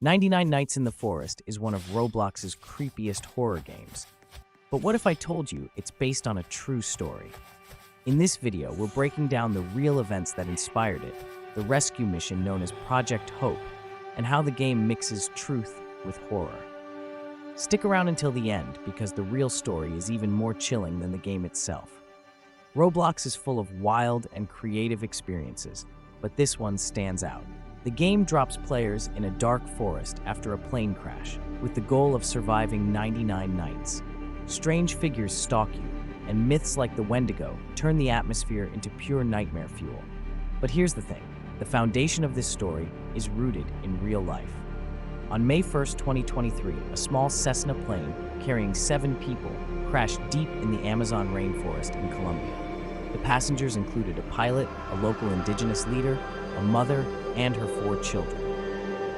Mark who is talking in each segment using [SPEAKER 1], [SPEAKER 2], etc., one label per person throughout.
[SPEAKER 1] 99 Nights in the Forest is one of Roblox's creepiest horror games. But what if I told you it's based on a true story? In this video, we're breaking down the real events that inspired it, the rescue mission known as Project Hope, and how the game mixes truth with horror. Stick around until the end because the real story is even more chilling than the game itself. Roblox is full of wild and creative experiences, but this one stands out. The game drops players in a dark forest after a plane crash, with the goal of surviving 99 nights. Strange figures stalk you, and myths like the Wendigo turn the atmosphere into pure nightmare fuel. But here's the thing, the foundation of this story is rooted in real life. On May 1st, 2023, a small Cessna plane carrying 7 people crashed deep in the Amazon rainforest in Colombia. The passengers included a pilot, a local indigenous leader, a mother, and her 4 children.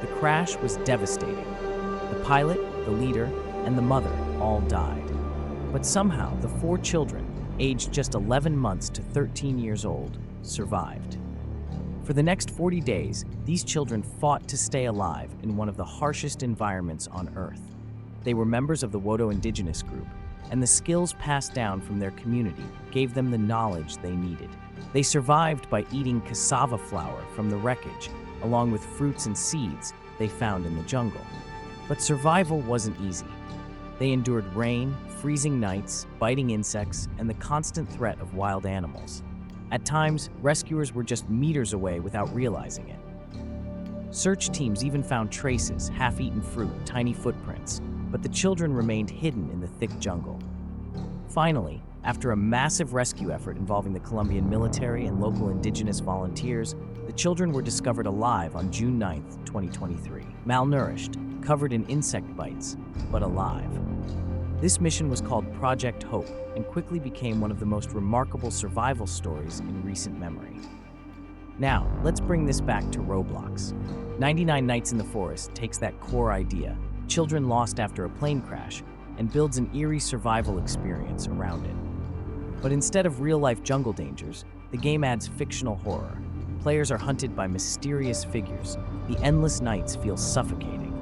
[SPEAKER 1] The crash was devastating. The pilot, the leader, and the mother all died. But somehow, the 4 children, aged just 11 months to 13 years old, survived. For the next 40 days, these children fought to stay alive in one of the harshest environments on Earth. They were members of the Wodo indigenous group, and the skills passed down from their community gave them the knowledge they needed. They survived by eating cassava flour from the wreckage, along with fruits and seeds they found in the jungle. But survival wasn't easy. They endured rain, freezing nights, biting insects, and the constant threat of wild animals. At times, rescuers were just meters away without realizing it. Search teams even found traces, half-eaten fruit, tiny footprints, but the children remained hidden in the thick jungle. Finally, after a massive rescue effort involving the Colombian military and local indigenous volunteers, the children were discovered alive on June 9, 2023, malnourished, covered in insect bites, but alive. This mission was called Project Hope and quickly became one of the most remarkable survival stories in recent memory. Now, let's bring this back to Roblox. 99 Nights in the Forest takes that core idea, children lost after a plane crash, and builds an eerie survival experience around it. But instead of real-life jungle dangers, the game adds fictional horror. Players are hunted by mysterious figures. The endless nights feel suffocating.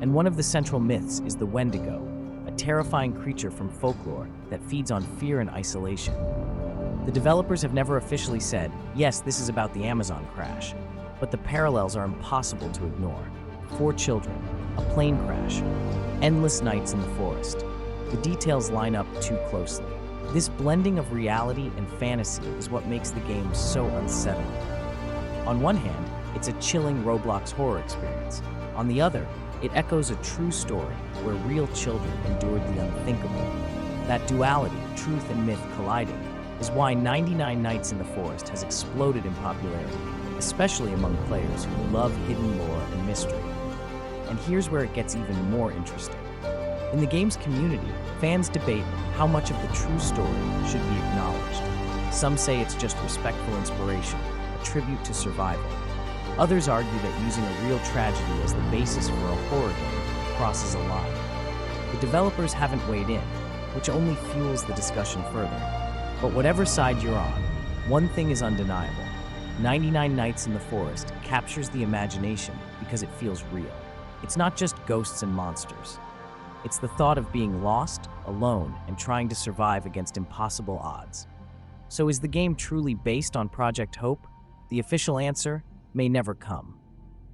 [SPEAKER 1] And one of the central myths is the Wendigo, a terrifying creature from folklore that feeds on fear and isolation. The developers have never officially said, yes, this is about the Amazon crash, but the parallels are impossible to ignore. 4 children, a plane crash, endless nights in the forest. The details line up too closely. This blending of reality and fantasy is what makes the game so unsettling. On one hand, it's a chilling Roblox horror experience. On the other, it echoes a true story where real children endured the unthinkable. That duality, truth and myth colliding, is why 99 Nights in the Forest has exploded in popularity, especially among players who love hidden lore and mystery. And here's where it gets even more interesting. In the game's community, fans debate how much of the true story should be acknowledged. Some say it's just respectful inspiration, a tribute to survival. Others argue that using a real tragedy as the basis for a horror game crosses a line. The developers haven't weighed in, which only fuels the discussion further. But whatever side you're on, one thing is undeniable. 99 Nights in the Forest captures the imagination because it feels real. It's not just ghosts and monsters. It's the thought of being lost, alone, and trying to survive against impossible odds. So is the game truly based on Project Hope? The official answer may never come.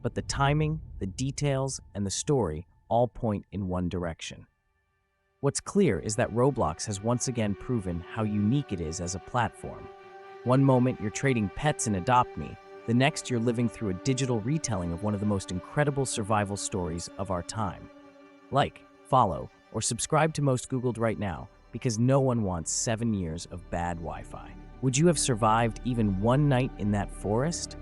[SPEAKER 1] But the timing, the details, and the story all point in one direction. What's clear is that Roblox has once again proven how unique it is as a platform. One moment you're trading pets in Adopt Me, the next you're living through a digital retelling of one of the most incredible survival stories of our time. Like, follow, or subscribe to Most Googled right now, because no one wants 7 years of bad Wi-Fi. Would you have survived even one night in that forest?